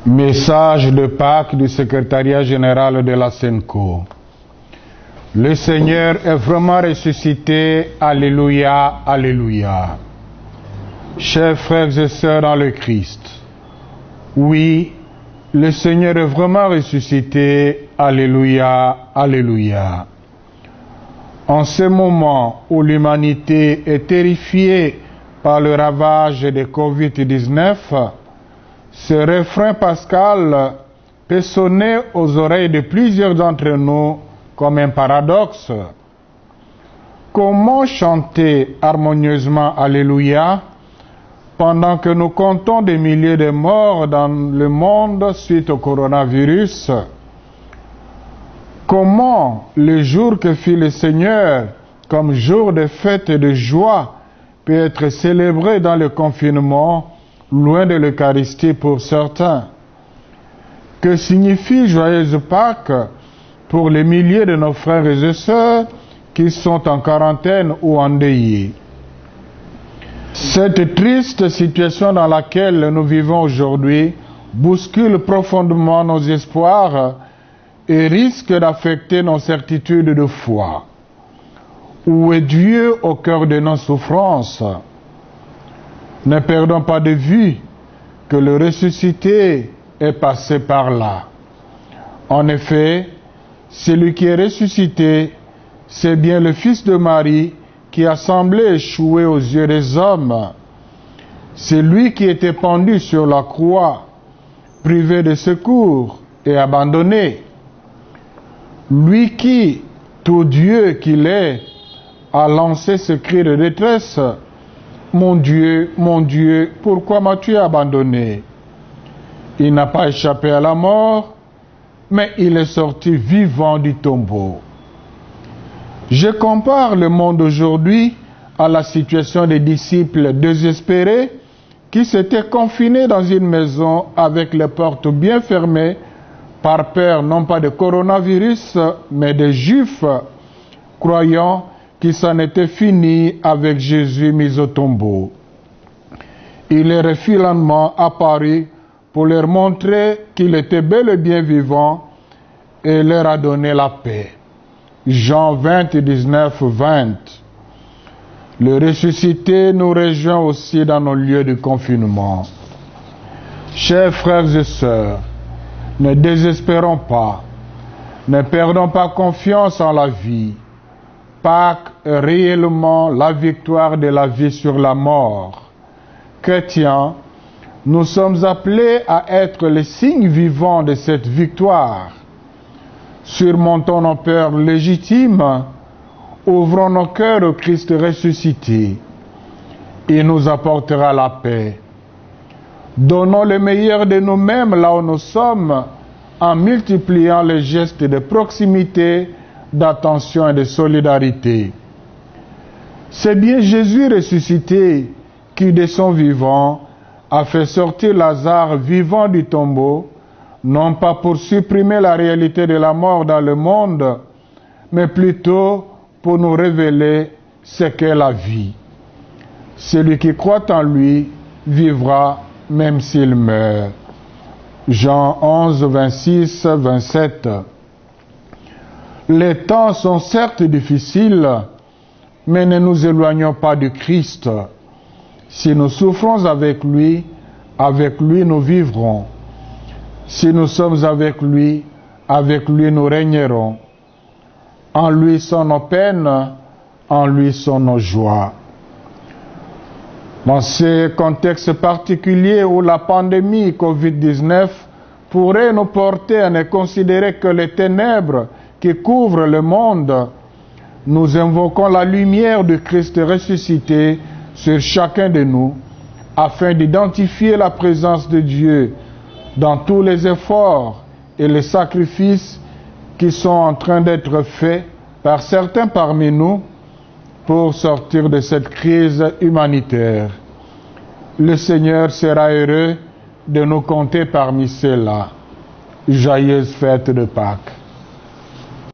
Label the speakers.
Speaker 1: Message de Pâques du secrétariat général de la SENCO. Le Seigneur est vraiment ressuscité. Alléluia, alléluia. Chers frères et sœurs dans le Christ, oui, le Seigneur est vraiment ressuscité. Alléluia, alléluia. En ce moment où l'humanité est terrifiée par le ravage de Covid-19, ce refrain pascal peut sonner aux oreilles de plusieurs d'entre nous comme un paradoxe. Comment chanter harmonieusement Alléluia pendant que nous comptons des milliers de morts dans le monde suite au coronavirus? Comment le jour que fit le Seigneur comme jour de fête et de joie peut être célébré dans le confinement, loin de l'Eucharistie pour certains? Que signifie Joyeuse Pâques pour les milliers de nos frères et sœurs qui sont en quarantaine ou endeuillés? Cette triste situation dans laquelle nous vivons aujourd'hui bouscule profondément nos espoirs et risque d'affecter nos certitudes de foi. Où est Dieu au cœur de nos souffrances? Ne perdons pas de vue que le ressuscité est passé par là. En effet, celui qui est ressuscité, c'est bien le Fils de Marie qui a semblé échouer aux yeux des hommes. C'est lui qui était pendu sur la croix, privé de secours et abandonné. Lui qui, tout Dieu qu'il est, a lancé ce cri de détresse: mon Dieu, pourquoi m'as-tu abandonné? Il n'a pas échappé à la mort, mais il est sorti vivant du tombeau. Je compare le monde d'aujourd'hui à la situation des disciples désespérés qui s'étaient confinés dans une maison avec les portes bien fermées par peur non pas de coronavirus, mais des Juifs croyant qu'il s'en était fini avec Jésus mis au tombeau. Il est finalement apparu pour leur montrer qu'il était bel et bien vivant et leur a donné la paix. Jean 20, 19, 20. Le ressuscité nous rejoint aussi dans nos lieux de confinement. Chers frères et sœurs, ne désespérons pas, ne perdons pas confiance en la vie. Pâques est réellement la victoire de la vie sur la mort. Chrétiens, nous sommes appelés à être les signes vivants de cette victoire. Surmontons nos peurs légitimes, ouvrons nos cœurs au Christ ressuscité. Il nous apportera la paix. Donnons le meilleur de nous-mêmes là où nous sommes, en multipliant les gestes de proximité, d'attention et de solidarité. C'est bien Jésus ressuscité qui, de son vivant, a fait sortir Lazare vivant du tombeau, non pas pour supprimer la réalité de la mort dans le monde, mais plutôt pour nous révéler ce qu'est la vie. Celui qui croit en lui vivra même s'il meurt. Jean 11, 26, 27. Les temps sont certes difficiles, mais ne nous éloignons pas du Christ. Si nous souffrons avec lui nous vivrons. Si nous sommes avec lui nous régnerons. En lui sont nos peines, en lui sont nos joies. Dans ce contexte particulier où la pandémie Covid-19 pourrait nous porter à ne considérer que les ténèbres qui couvrent le monde, nous invoquons la lumière du Christ ressuscité sur chacun de nous, afin d'identifier la présence de Dieu dans tous les efforts et les sacrifices qui sont en train d'être faits par certains parmi nous pour sortir de cette crise humanitaire. Le Seigneur sera heureux de nous compter parmi ceux-là. Joyeuse fête de Pâques.